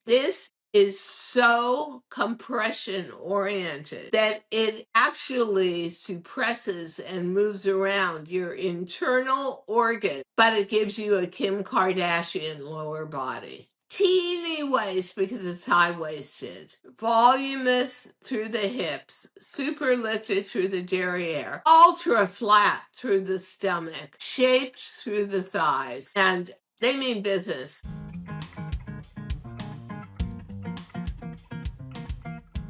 This is so compression oriented that it actually suppresses and moves around your internal organ, but it gives you a Kim Kardashian lower body. Teeny waist because it's high-waisted, voluminous through the hips, super lifted through the derriere, ultra flat through the stomach, shaped through the thighs, and they mean business.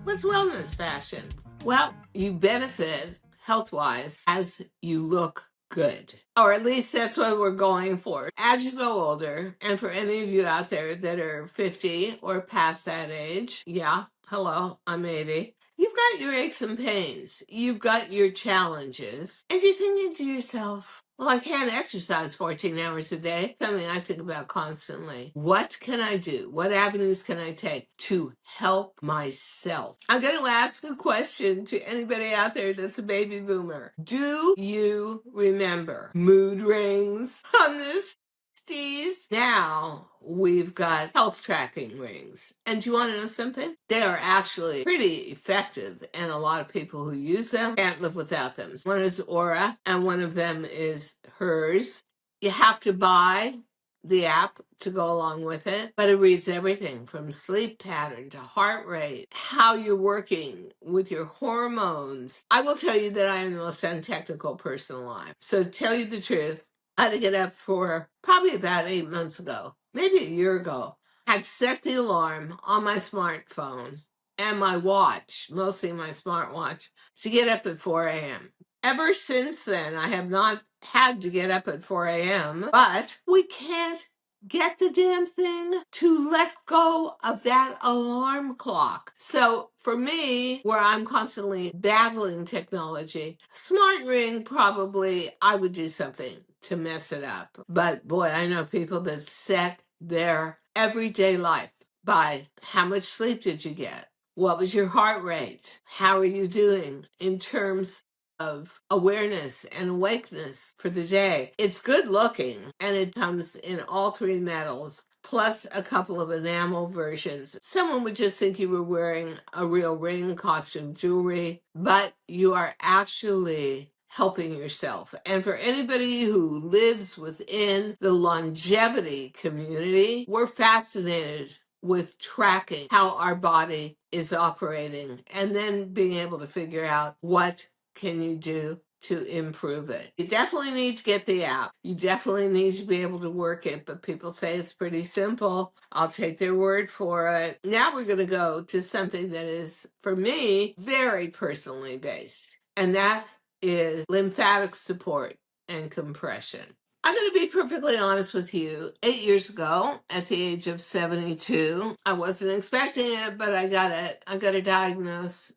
What's wellness fashion? Well, you benefit health-wise as you look good. Or at least that's what we're going for. As you go older, and for any of you out there that are 50 or past that age, yeah, hello, I'm 80. You've got your aches and pains. You've got your challenges. And you're thinking to yourself, well, I can't exercise 14 hours a day. Something I think about constantly. What can I do? What avenues can I take to help myself? I'm going to ask a question to anybody out there that's a baby boomer. Do you remember mood rings on this? Now we've got health tracking rings. And do you want to know something? They are actually pretty effective, and a lot of people who use them can't live without them. One is Aura, and one of them is hers. You have to buy the app to go along with it, but it reads everything from sleep pattern to heart rate, how you're working with your hormones. I will tell you that I am the most untechnical person alive. So to tell you the truth, I had to get up for probably about 8 months ago, maybe a year ago. I had set the alarm on my smartphone and my watch, mostly my smartwatch, to get up at 4 a.m. Ever since then, I have not had to get up at 4 a.m., but we can't get the damn thing to let go of that alarm clock. So for me, where I'm constantly battling technology, smart ring, probably I would do something to mess it up. But boy, I know people that set their everyday life by how much sleep did you get? What was your heart rate? How are you doing in terms of awareness and awakeness for the day? It's good looking, and it comes in all three metals, plus a couple of enamel versions. Someone would just think you were wearing a real ring, costume jewelry, but you are actually helping yourself. And for anybody who lives within the longevity community, we're fascinated with tracking how our body is operating and then being able to figure out what can you do to improve it. You definitely need to get the app. You definitely need to be able to work it, but people say it's pretty simple. I'll take their word for it. Now we're going to go to something that is, for me, very personally based, and that is lymphatic support and compression. I'm going to be perfectly honest with you. 8 years ago, at the age of 72, I wasn't expecting it, but I got it. I got a diagnosis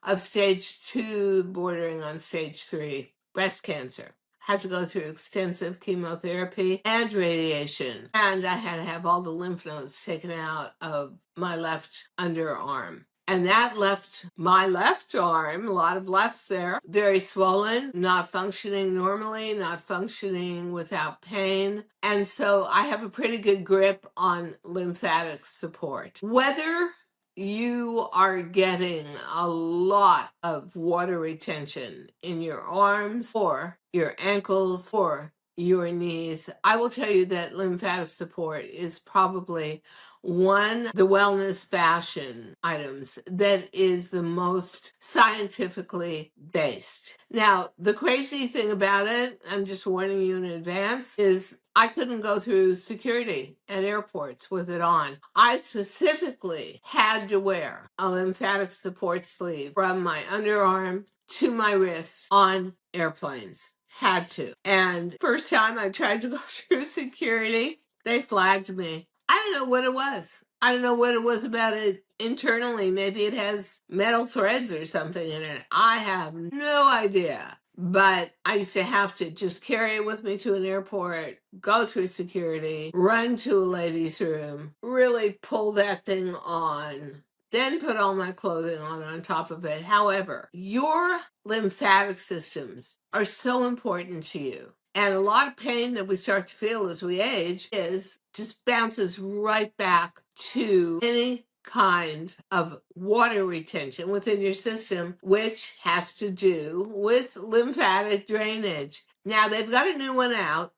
of stage 2, bordering on stage 3 breast cancer. Had to go through extensive chemotherapy and radiation, and I had to have all the lymph nodes taken out of my left underarm. And that left my left arm, a lot of lefts there, very swollen, not functioning normally, not functioning without pain. And so I have a pretty good grip on lymphatic support. Whether you are getting a lot of water retention in your arms or your ankles or your knees, I will tell you that lymphatic support is probably the wellness fashion items that is the most scientifically based. Now, the crazy thing about it, I'm just warning you in advance, is I couldn't go through security at airports with it on. I specifically had to wear a lymphatic support sleeve from my underarm to my wrist on airplanes. Had to. And first time I tried to go through security, they flagged me. I don't know what it was. I don't know what it was about it internally. Maybe it has metal threads or something in it. I have no idea. But I used to have to just carry it with me to an airport, go through security, run to a ladies' room, really pull that thing on, then put all my clothing on top of it. However, your lymphatic systems are so important to you. And a lot of pain that we start to feel as we age is just bounces right back to any kind of water retention within your system, which has to do with lymphatic drainage. Now, they've got a new one out,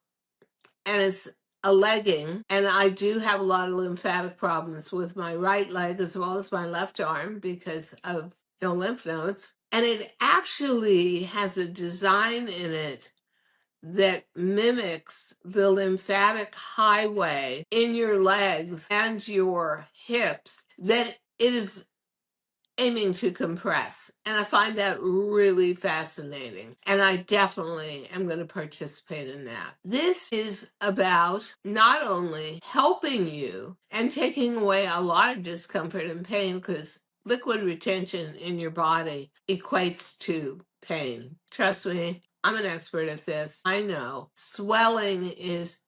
and it's a legging. And I do have a lot of lymphatic problems with my right leg as well as my left arm because of no lymph nodes. And it actually has a design in it that mimics the lymphatic highway in your legs and your hips that it is aiming to compress. And I find that really fascinating. And I definitely am going to participate in that. This is about not only helping you and taking away a lot of discomfort and pain, because liquid retention in your body equates to pain. Trust me, I'm an expert at this. I know swelling is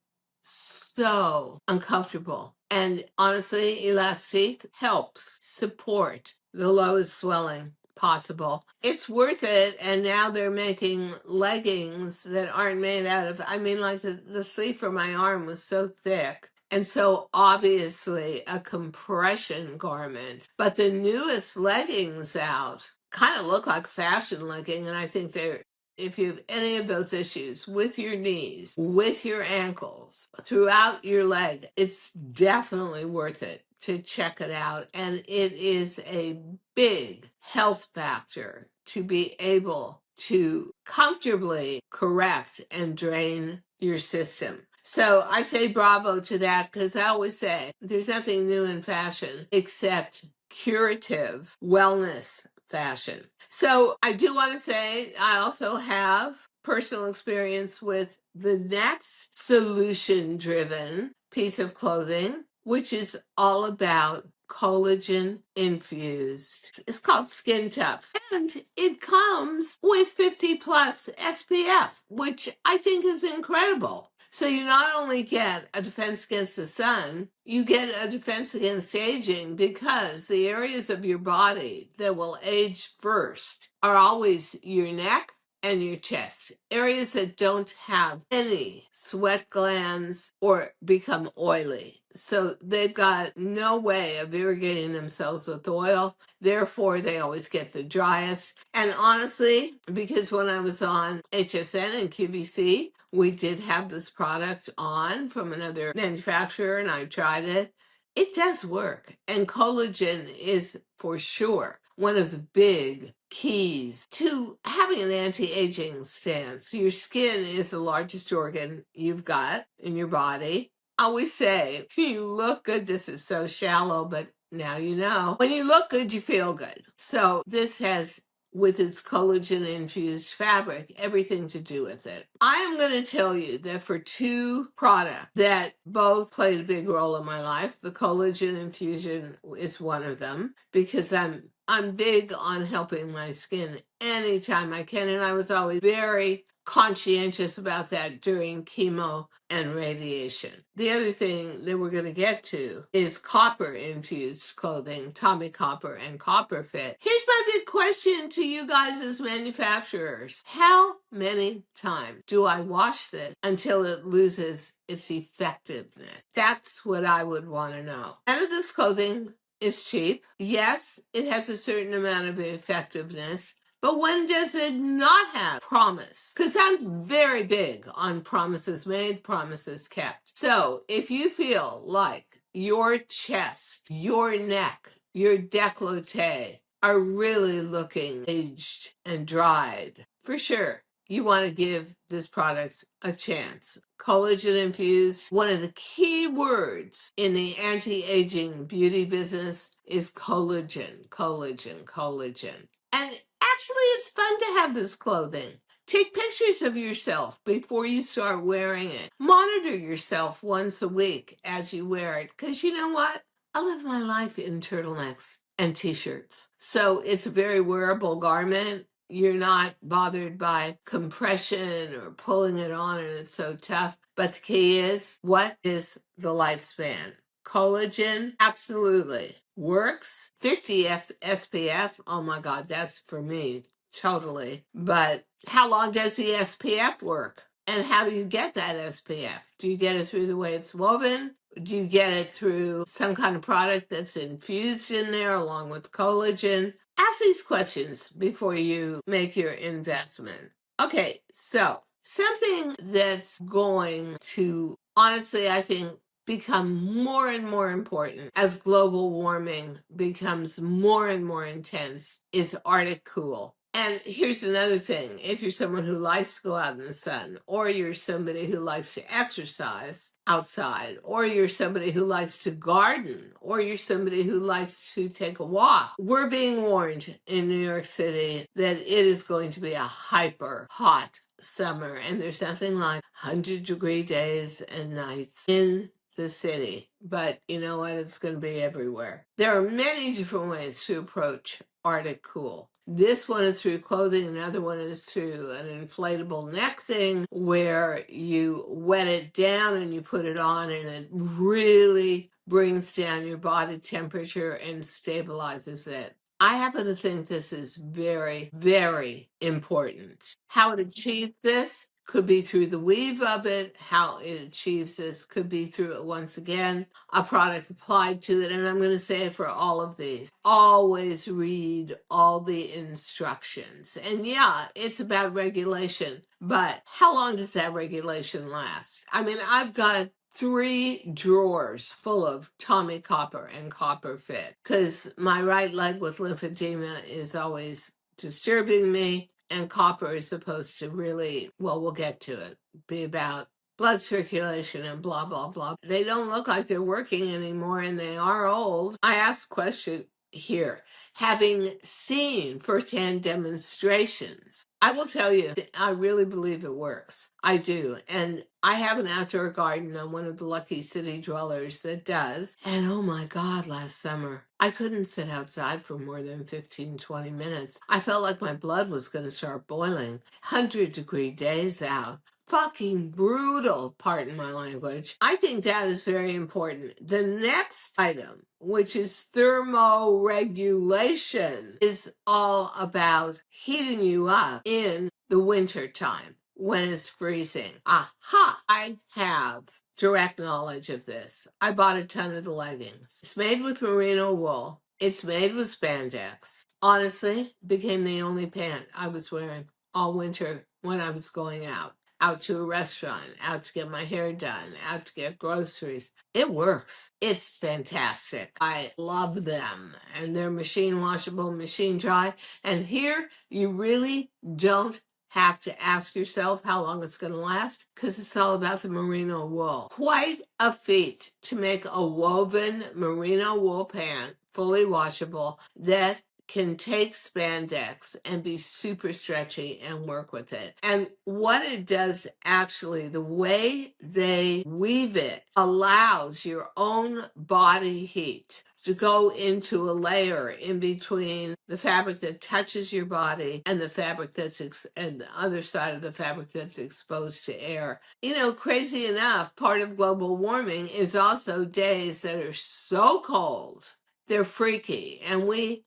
so uncomfortable. And honestly, Elastic helps support the lowest swelling possible. It's worth it. And now they're making leggings that aren't made out of, I mean, like the sleeve for my arm was so thick. And so obviously a compression garment. But the newest leggings out kind of look like fashion legging. And I think they're, if you have any of those issues with your knees, with your ankles, throughout your leg, it's definitely worth it to check it out. And it is a big health factor to be able to comfortably correct and drain your system. So I say bravo to that, because I always say there's nothing new in fashion except curative wellness fashion. So I do want to say I also have personal experience with the next solution driven piece of clothing, which is all about collagen infused. It's called Skin Tough, and it comes with 50 plus SPF, which I think is incredible. So you not only get a defense against the sun, you get a defense against aging, because the areas of your body that will age first are always your neck and your chest, areas that don't have any sweat glands or become oily. So they've got no way of irrigating themselves with oil. Therefore, they always get the driest. And honestly, because when I was on HSN and QVC, we did have this product on from another manufacturer, and I tried it. It does work. And collagen is for sure one of the big keys to having an anti-aging stance. Your skin is the largest organ you've got in your body. I always say, you look good. This is so shallow, but now you know. When you look good, you feel good. So this has, with its collagen infused fabric, everything to do with it. I am going to tell you that for two products that both played a big role in my life, the collagen infusion is one of them, because I'm big on helping my skin anytime I can, and I was always very conscientious about that during chemo and radiation. The other thing that we're going to get to is copper infused clothing, Tommy Copper and Copper Fit. Here's my big question to you guys as manufacturers. How many times do I wash this until it loses its effectiveness? That's what I would want to know. None of this clothing is cheap. Yes, it has a certain amount of effectiveness. But when does it not have promise? Because I'm very big on promises made, promises kept. So if you feel like your chest, your neck, your décolleté are really looking aged and dried, for sure, you want to give this product a chance. Collagen infused, one of the key words in the anti-aging beauty business is collagen, collagen, collagen. And actually, it's fun to have this clothing. Take pictures of yourself before you start wearing it. Monitor yourself once a week as you wear it, because you know what? I live my life in turtlenecks and t-shirts. So it's a very wearable garment. You're not bothered by compression or pulling it on and it's so tough. But the key is, what is the lifespan? Collagen, absolutely. Works. 50 SPF, oh my God, that's for me, totally. But how long does the SPF work? And how do you get that SPF? Do you get it through the way it's woven? Do you get it through some kind of product that's infused in there along with collagen? Ask these questions before you make your investment. Okay, so something that's going to, honestly, I think, become more and more important as global warming becomes more and more intense is Arctic cool. And here's another thing. If you're someone who likes to go out in the sun, or you're somebody who likes to exercise outside, or you're somebody who likes to garden, or you're somebody who likes to take a walk, we're being warned in New York City that it is going to be a hyper hot summer. And there's nothing like 100-degree days and nights in the city. But you know what? It's going to be everywhere. There are many different ways to approach Arctic cool. This one is through clothing, another one is through an inflatable neck thing where you wet it down and you put it on, and it really brings down your body temperature and stabilizes it. I happen to think this is very, very important. How it achieves this could be through the weave of it. How it achieves this could be through, once again, a product applied to it. And I'm going to say it for all of these. Always read all the instructions. And yeah, it's about regulation, but how long does that regulation last? I mean, I've got 3 drawers full of Tommy Copper and Copper Fit because my right leg with lymphedema is always disturbing me, and copper is supposed to really, well, we'll get to it, be about blood circulation and blah, blah, blah. They don't look like they're working anymore, and they are old. I asked a question here. Having seen firsthand demonstrations, I will tell you, I really believe it works. I do. And I have an outdoor garden on one of the lucky city dwellers that does. And oh my God, last summer, I couldn't sit outside for more than 15, 20 minutes. I felt like my blood was going to start boiling. 100-degree days out. Fucking brutal, pardon my language. I think that is very important. The next item, which is thermoregulation, is all about heating you up in the winter time when it's freezing. Aha! I have direct knowledge of this. I bought a ton of the leggings. It's made with merino wool. It's made with spandex. Honestly, became the only pant I was wearing all winter when I was going out to a restaurant, out to get my hair done, out to get groceries. It works. It's fantastic. I love them. And they're machine washable, machine dry. And here you really don't have to ask yourself how long it's going to last because it's all about the merino wool. Quite a feat to make a woven merino wool pant, fully washable, that can take spandex and be super stretchy and work with it. And what it does actually, the way they weave it allows your own body heat to go into a layer in between the fabric that touches your body and the fabric that's and the other side of the fabric that's exposed to air. You know, crazy enough, part of global warming is also days that are so cold, they're freaky. And we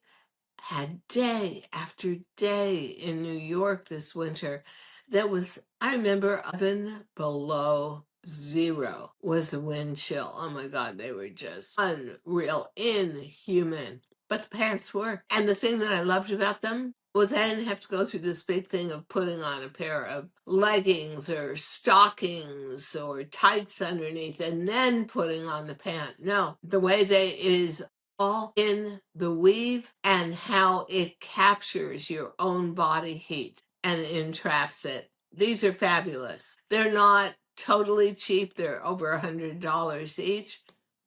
had day after day in New York this winter that was, I remember, even below zero was the wind chill. Oh my God, they were just unreal, inhuman. But the pants worked. And the thing that I loved about them was I didn't have to go through this big thing of putting on a pair of leggings or stockings or tights underneath and then putting on the pant. No, the way it is all in the weave and how it captures your own body heat and entraps it. These are fabulous. They're not totally cheap. They're over $100 each.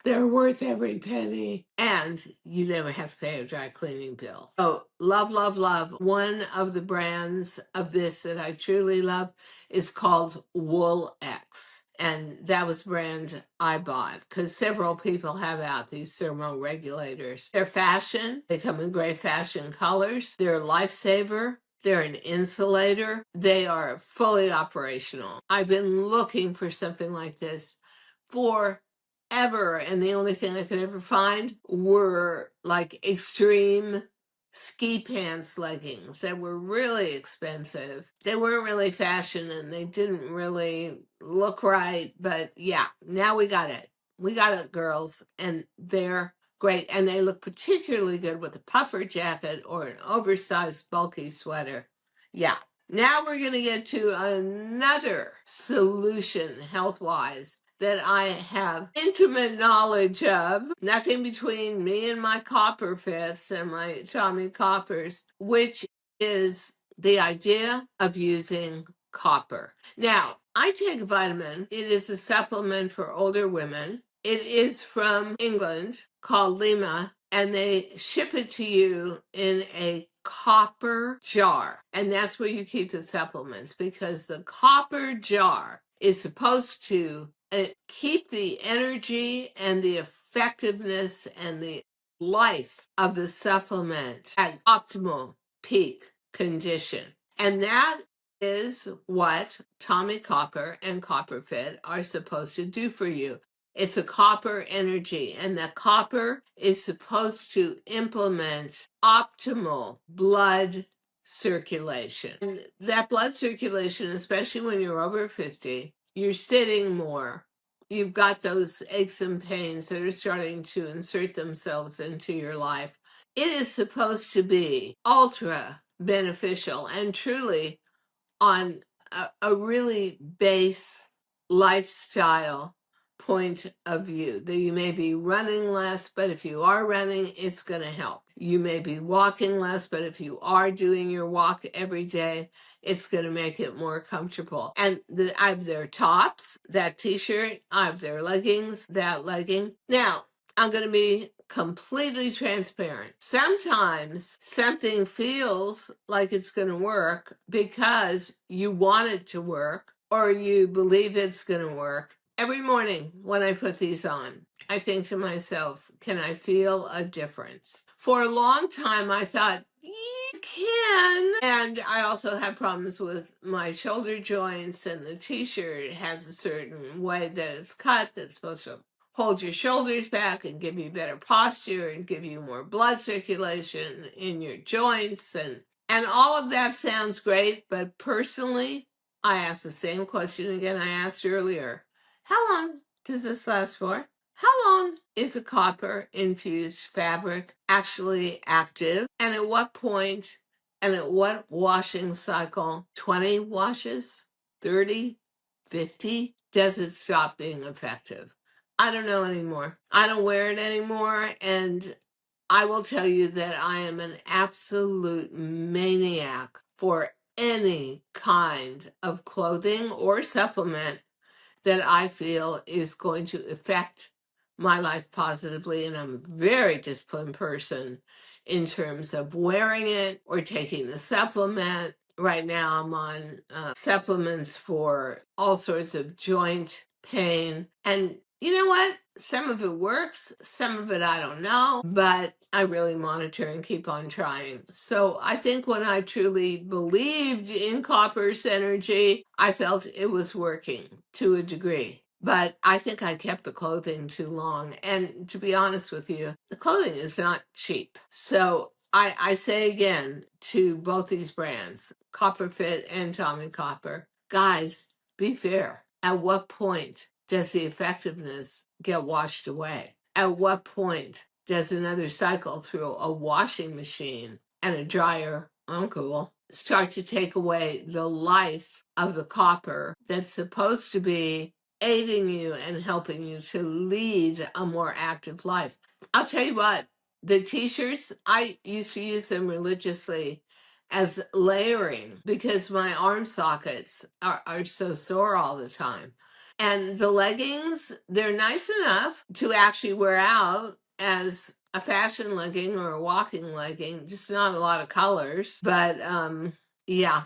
They're worth every penny, and you never have to pay a dry cleaning bill. So love, love, love. One of the brands of this that I truly love is called Wool X. And that was the brand I bought because several people have out these thermoregulators. They're fashion. They come in great fashion colors. They're a lifesaver. They're an insulator. They are fully operational. I've been looking for something like this for ever, and the only thing I could ever find were like extreme ski pants leggings that were really expensive. They weren't really fashion and they didn't really look right, but yeah, now we got it. We got it, girls, and they're great. And they look particularly good with a puffer jacket or an oversized bulky sweater. Yeah. Now we're going to get to another solution health-wise that I have intimate knowledge of. Nothing between me and my copper fits and my Tommy Coppers, which is the idea of using copper. Now, I take a vitamin. It is a supplement for older women. It is from England called Lima, and they ship it to you in a copper jar. And that's where you keep the supplements because the copper jar is supposed to keep the energy and the effectiveness and the life of the supplement at optimal peak condition. And that is what Tommy Copper and CopperFit are supposed to do for you. It's a copper energy, and the copper is supposed to implement optimal blood circulation. And that blood circulation, especially when you're over 50, you're sitting more. You've got those aches and pains that are starting to insert themselves into your life. It is supposed to be ultra beneficial and truly on a really base lifestyle point of view that you may be running less, but if you are running, it's going to help. You may be walking less, but if you are doing your walk every day, it's going to make it more comfortable. And I have their tops, that t-shirt, I have their leggings, that legging. Now, I'm going to be completely transparent. Sometimes something feels like it's going to work because you want it to work or you believe it's going to work. Every morning when I put these on, I think to myself, can I feel a difference? For a long time, I thought, you can. And I also had problems with my shoulder joints, and the t-shirt has a certain way that it's cut that's supposed to hold your shoulders back and give you better posture and give you more blood circulation in your joints. And all of that sounds great, but personally, I ask the same question again I asked earlier. How long does this last for? How long is the copper infused fabric actually active? And at what point and at what washing cycle? 20 washes? 30? 50? Does it stop being effective? I don't know anymore. I don't wear it anymore. And I will tell you that I am an absolute maniac for any kind of clothing or supplement that I feel is going to affect my life positively. And I'm a very disciplined person in terms of wearing it or taking the supplement. Right now, I'm on supplements for all sorts of joint pain. And you know what? Some of it works, some of it I don't know, but I really monitor and keep on trying. So I think when I truly believed in copper's energy, I felt it was working to a degree. But I think I kept the clothing too long. And to be honest with you, the clothing is not cheap. So I say again to both these brands, Copper Fit and Tommy Copper, guys, be fair. At what point does the effectiveness get washed away? At what point does another cycle through a washing machine and a dryer, uncool, start to take away the life of the copper that's supposed to be aiding you and helping you to lead a more active life? I'll tell you what, the t-shirts, I used to use them religiously as layering because my arm sockets are so sore all the time. And the leggings, they're nice enough to actually wear out as a fashion legging or a walking legging, just not a lot of colors. But yeah,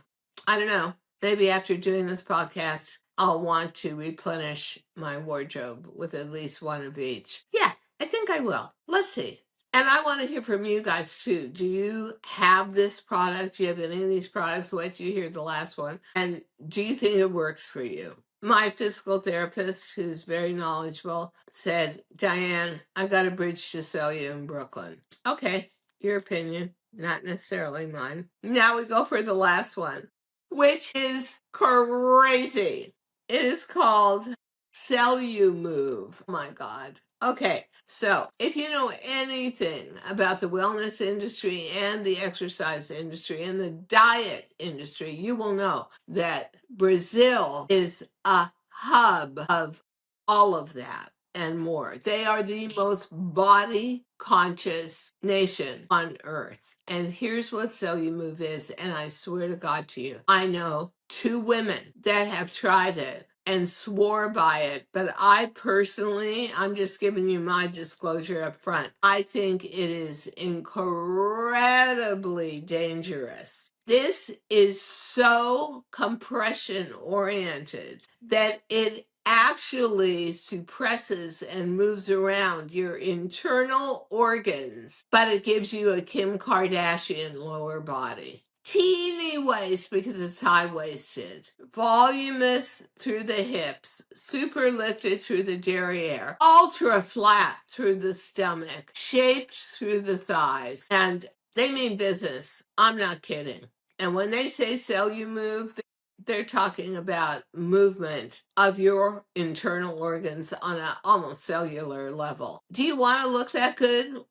I don't know. Maybe after doing this podcast, I'll want to replenish my wardrobe with at least one of each. Yeah, I think I will. Let's see. And I want to hear from you guys too. Do you have this product? Do you have any of these products? Wait till you hear the last one. And do you think it works for you? My physical therapist, who's very knowledgeable, said, Diane, I got a bridge to sell you in Brooklyn. Okay, your opinion. not necessarily mine. Now we go for the last one, which is crazy. It is called Cellumove. Oh my God. Okay, so if you know anything about the wellness industry and the exercise industry and the diet industry, you will know that Brazil is a hub of all of that and more. They are the most body conscious nation on earth. And here's what Cellumove is. And I swear to God to you, I know two women that have tried it and swore by it. But I personally, I'm just giving you my disclosure up front. I think it is incredibly dangerous. This is so compression oriented that it actually suppresses and moves around your internal organs, but it gives you a Kim Kardashian lower body. Teeny waist because it's high waisted, voluminous through the hips, super lifted through the derriere, ultra flat through the stomach, shaped through the thighs. And they mean business. I'm not kidding. And when they say Cellumove, they're talking about movement of your internal organs on an almost cellular level. Do you want to look that good?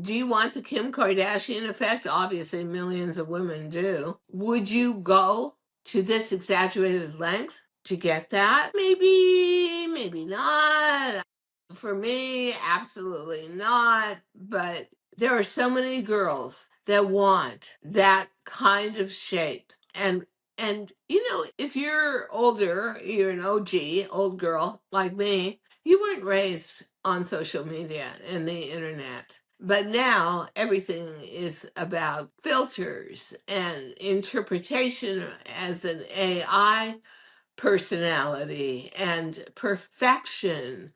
Do you want the Kim Kardashian effect? Obviously, millions of women do. Would you go to this exaggerated length to get that? Maybe, maybe not. For me, absolutely not. But there are so many girls that want that kind of shape. And you know, if you're older, you're an OG, old girl like me, you weren't raised on social media and the internet. But now everything is about filters and interpretation as an AI personality and perfection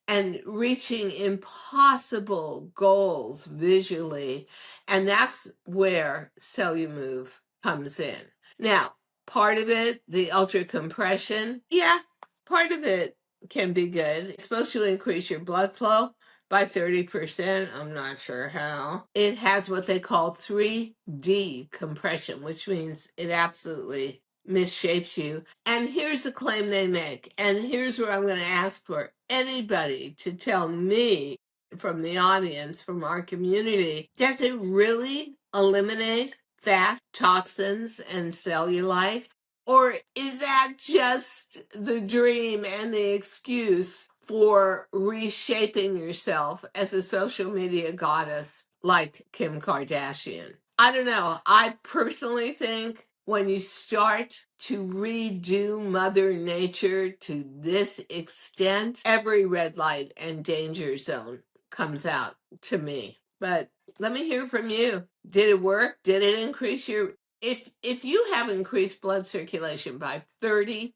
and reaching impossible goals visually. And that's where Cellumove comes in. Now, part of it, the ultra compression, yeah, part of it can be good. It's supposed to increase your blood flow by 30%. I'm not sure how. It has what they call 3D compression, which means it absolutely misshapes you. And here's the claim they make. And here's where I'm going to ask for anybody to tell me from the audience, from our community, does it really eliminate fat, toxins, and cellulite? Or is that just the dream and the excuse for reshaping yourself as a social media goddess like Kim Kardashian? I don't know. I personally think when you start to redo Mother Nature to this extent, every red light and danger zone comes out to me. But let me hear from you. Did it work? Did it increase your if you have increased blood circulation by 30%,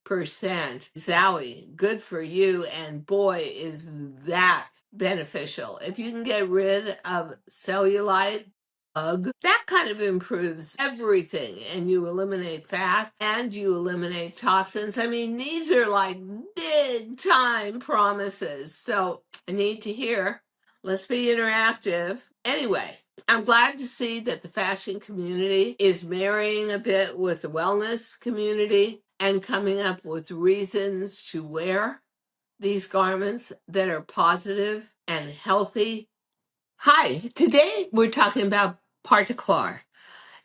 zowie, good for you, and boy is that beneficial. If you can get rid of cellulite, that kind of improves everything, and you eliminate fat and you eliminate toxins. I mean, these are like big time promises. So I need to hear. Let's be interactive. Anyway, I'm glad to see that the fashion community is marrying a bit with the wellness community and coming up with reasons to wear these garments that are positive and healthy. Hi, today we're talking about Particlar.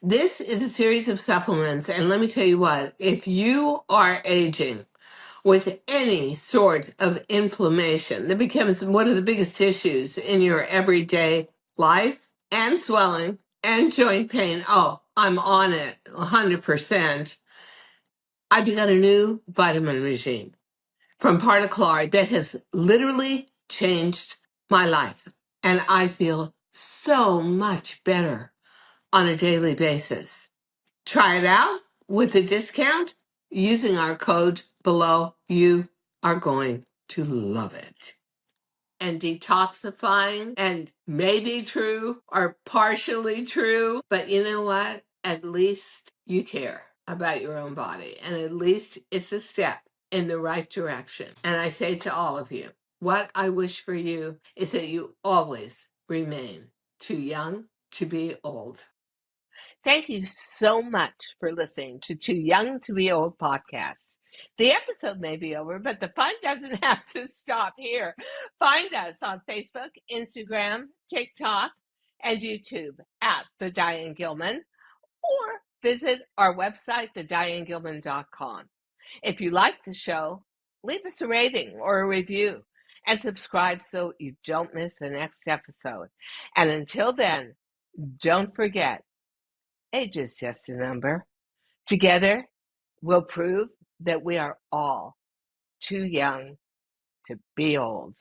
This is a series of supplements, and let me tell you what, if you are aging with any sort of inflammation that becomes one of the biggest issues in your everyday life, and swelling and joint pain, oh, I'm on it 100%. I've begun a new vitamin regime from Particlar that has literally changed my life. And I feel so much better on a daily basis. Try it out with the discount using our code below. You are going to love it. And detoxifying and maybe true or partially true, but you know what? At least you care about your own body, and at least it's a step in the right direction. And I say to all of you, what I wish for you is that you always remain too young to be old. Thank you so much for listening to Too Young to Be Old podcast. The episode may be over, but the fun doesn't have to stop here. Find us on Facebook, Instagram, TikTok, and YouTube at The Diane Gilman, or visit our website, thedianegilman.com. If you like the show, leave us a rating or a review and subscribe so you don't miss the next episode. And until then, don't forget, age is just a number. Together, we'll prove that we are all too young to be old.